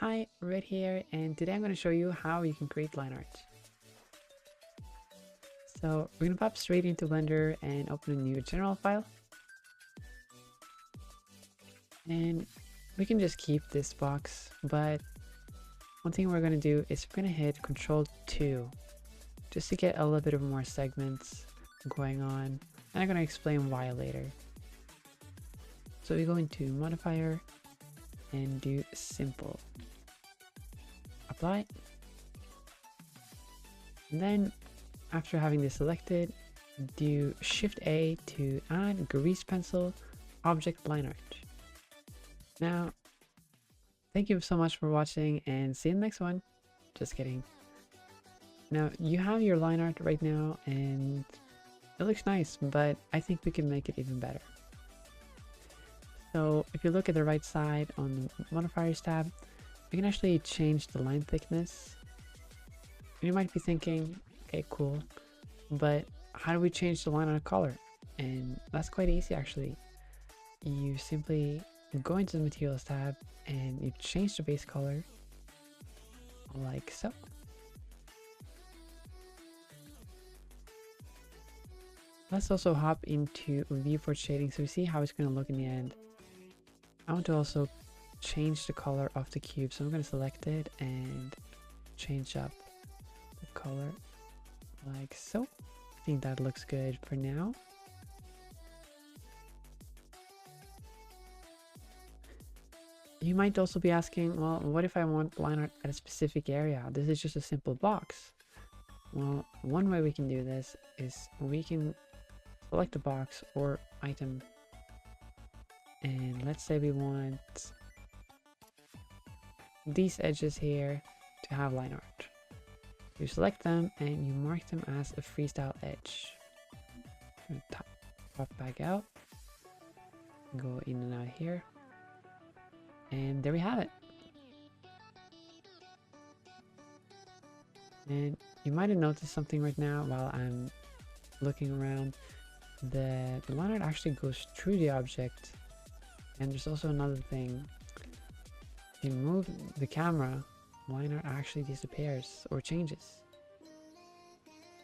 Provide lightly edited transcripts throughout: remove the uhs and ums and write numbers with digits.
Hi, Red here, and today I'm going to show you how you can create line art. So we're going to pop straight into Blender and open a new general file. And we can just keep this box, but one thing we're going to do is we're going to hit Control 2 just to get a little bit of more segments going on. And I'm going to explain why later. So we go into Modifier and do Simple. Apply. And then after having this selected, do Shift A to add Grease Pencil Object Line Art. Now, thank you so much for watching and see you in the next one. Just kidding. Now, you have your line art right now and it looks nice, but I think we can make it even better. So if you look at the right side on the Modifiers tab, we can actually change the line thickness. You might be thinking, okay, cool, but how do we change the line art color? And that's quite easy actually. You simply go into the Materials tab and you change the base color like so. Let's also hop into viewport shading so we see how it's going to look in the end. I want to also change the color of the cube, so I'm going to select it and change up the color like so. I think that looks good for now. You might also be asking, well, what if I want line art at a specific area? This is just a simple box. Well, one way we can do this is we can select a box or item, and let's say we want these edges here to have line art. You select them and you mark them as a freestyle edge. Pop back out, go in and out here, and there we have it. And you might have noticed something right now while I'm looking around. The line art actually goes through the object, and there's also another thing. If you move the camera, line art actually disappears or changes.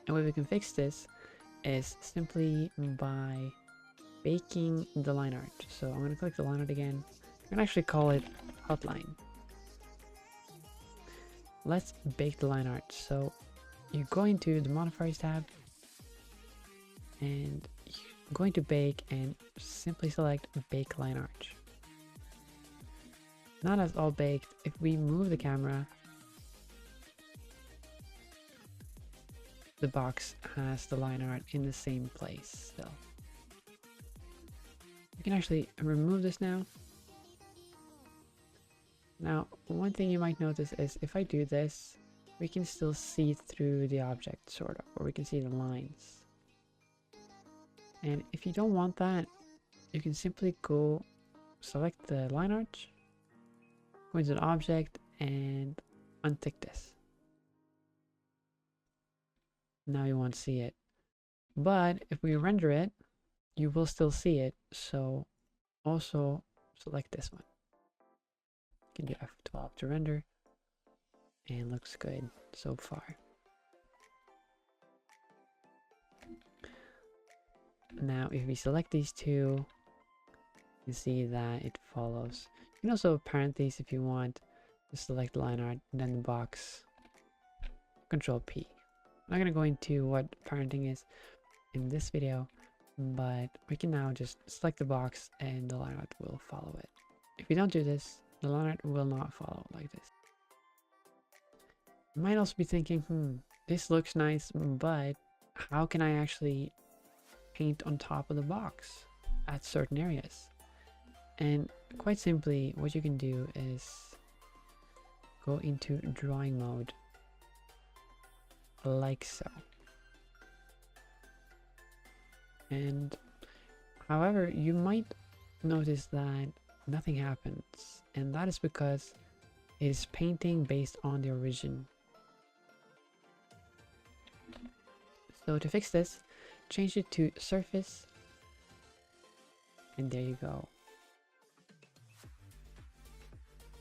And way we can fix this is simply by baking the line art. So I'm going to click the line art again. I'm going to actually call it outline. Let's bake the line art. So you go into the Modifiers tab and you're going to bake and simply select bake line art. Not as all baked. If we move the camera, the box has the line art in the same place still. We can actually remove this now. Now, one thing you might notice is if I do this, we can still see through the object, sort of, or we can see the lines. And if you don't want that, you can simply go select the line art, go into the object, and untick this. Now you won't see it. But if we render it, you will still see it. So also select this one. You can do F12 to render, and looks good so far. Now if we select these two, you see that it follows. You can also parent these if you want. Just select line art and then the box. Control P. I'm not going to go into what parenting is in this video, but we can now just select the box and the line art will follow it. If you don't do this, the line art will not follow like this. You might also be thinking, this looks nice, but how can I actually paint on top of the box at certain areas? And quite simply, what you can do is go into drawing mode like so. And however, you might notice that nothing happens, and that is because it is painting based on the origin. So to fix this, change it to surface, and there you go.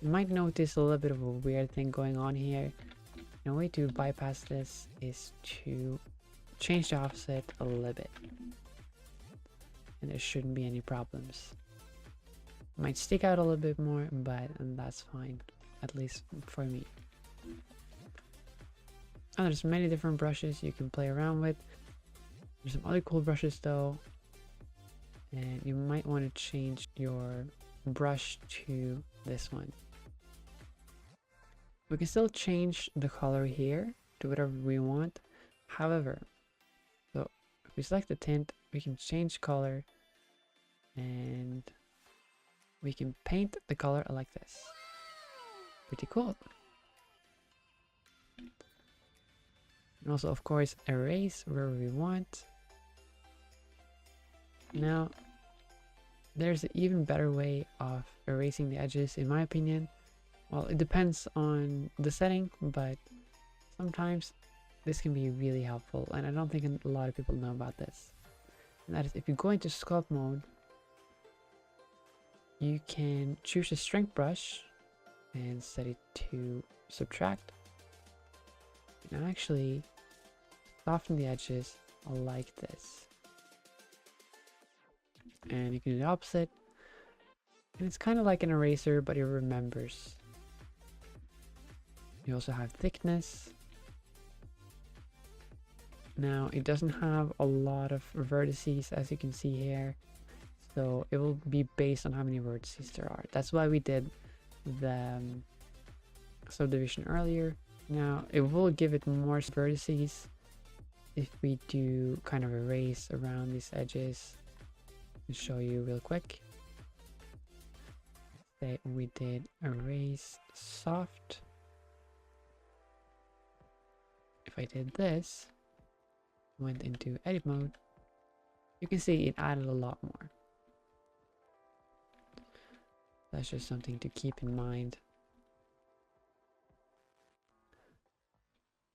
You might notice a little bit of a weird thing going on here. And a way to bypass this is to change the offset a little bit. And there shouldn't be any problems. Might stick out a little bit more, but that's fine, at least for me. And there's many different brushes you can play around with. There's some other cool brushes though, and you might want to change your brush to this one. We can still change the color here to whatever we want. However, so if we select the tint, we can change color and we can paint the color like this. Pretty cool. And also, of course, erase wherever we want. Now, there's an even better way of erasing the edges, in my opinion. Well, it depends on the setting, but sometimes this can be really helpful, and I don't think a lot of people know about this. And that is, if you go into sculpt mode, you can choose a strength brush and set it to subtract, and actually soften the edges like this. And you can do the opposite, and it's kind of like an eraser, but it remembers. You also have thickness. Now it doesn't have a lot of vertices, as you can see here, so it will be based on how many vertices there are. That's why we did the subdivision earlier. Now it will give it more vertices if we do kind of erase around these edges. I'll show you real quick. Say we did erase soft. If I did this, went into edit mode, you can see it added a lot more. That's just something to keep in mind.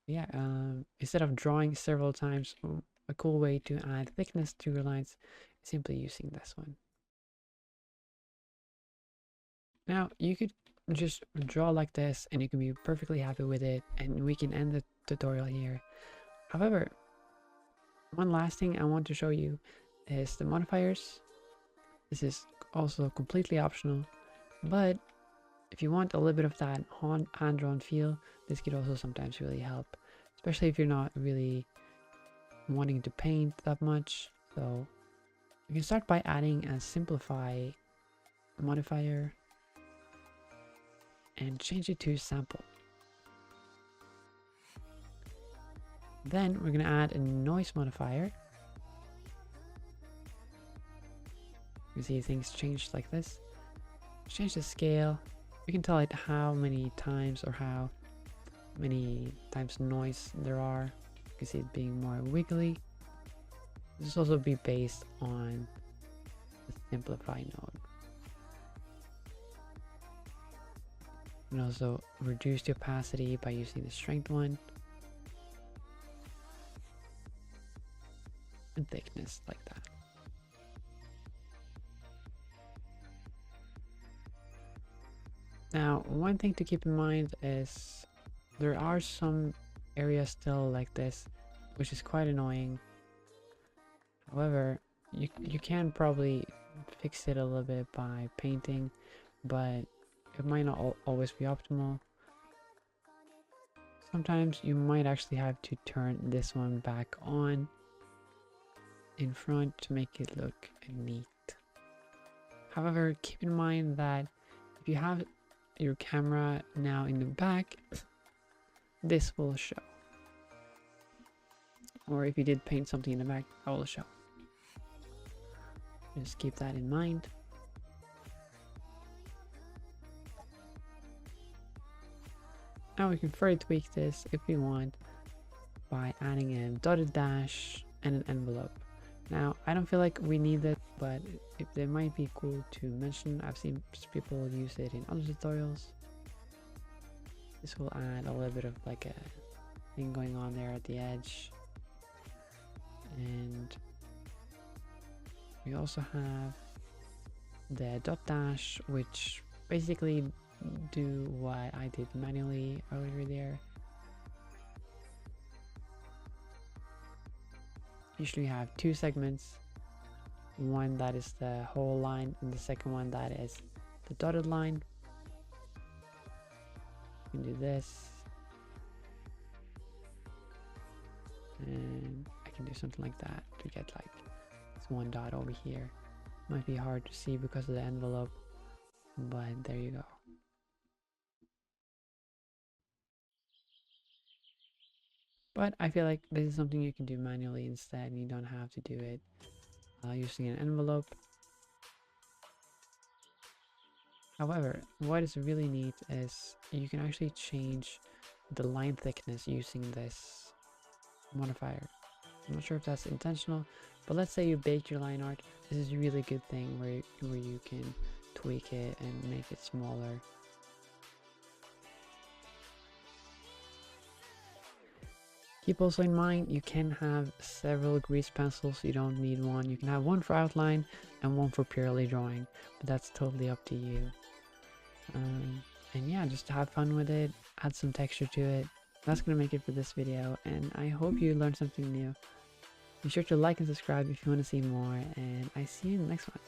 Yeah, instead of drawing several times, a cool way to add thickness to your lines is simply using this one. Now you could just draw like this and you can be perfectly happy with it, and we can end the tutorial here. However, one last thing I want to show you is the modifiers. This is also completely optional, but if you want a little bit of that hand-drawn feel, this could also sometimes really help, especially if you're not really wanting to paint that much. So you can start by adding a simplify modifier and change it to sample. Then we're going to add a noise modifier. You see things change like this. Change the scale. We can tell it how many times or how many times noise there are. You can see it being more wiggly. This will also be based on the simplify node. And also reduce the opacity by using the strength one. And thickness like that. Now, one thing to keep in mind is there are some areas still like this, which is quite annoying. However, you can probably fix it a little bit by painting, but it might not always be optimal. Sometimes you might actually have to turn this one back on in front to make it look neat. However, keep in mind that if you have your camera now in the back, this will show. Or if you did paint something in the back, that will show. Just keep that in mind. Now we can further tweak this if we want by adding a dotted dash and an envelope. Now, I don't feel like we need that, but it might be cool to mention. I've seen people use it in other tutorials. This will add a little bit of like a thing going on there at the edge. And we also have the dot dash, which basically do what I did manually earlier there. Usually you have two segments, one that is the whole line and the second one that is the dotted line. You can do this, and I can do something like that to get like this one dot over here. Might be hard to see because of the envelope, but there you go. But I feel like this is something you can do manually instead, and you don't have to do it using an envelope. However, what is really neat is you can actually change the line thickness using this modifier. I'm not sure if that's intentional, but let's say you bake your line art. This is a really good thing where you can tweak it and make it smaller. Keep also in mind you can have several grease pencils. You don't need one. You can have one for outline and one for purely drawing, but that's totally up to you. And yeah, just have fun with it, add some texture to it. That's gonna make it for this video, and I hope you learned something new. Be sure to like and subscribe if you want to see more, and I see you in the next one.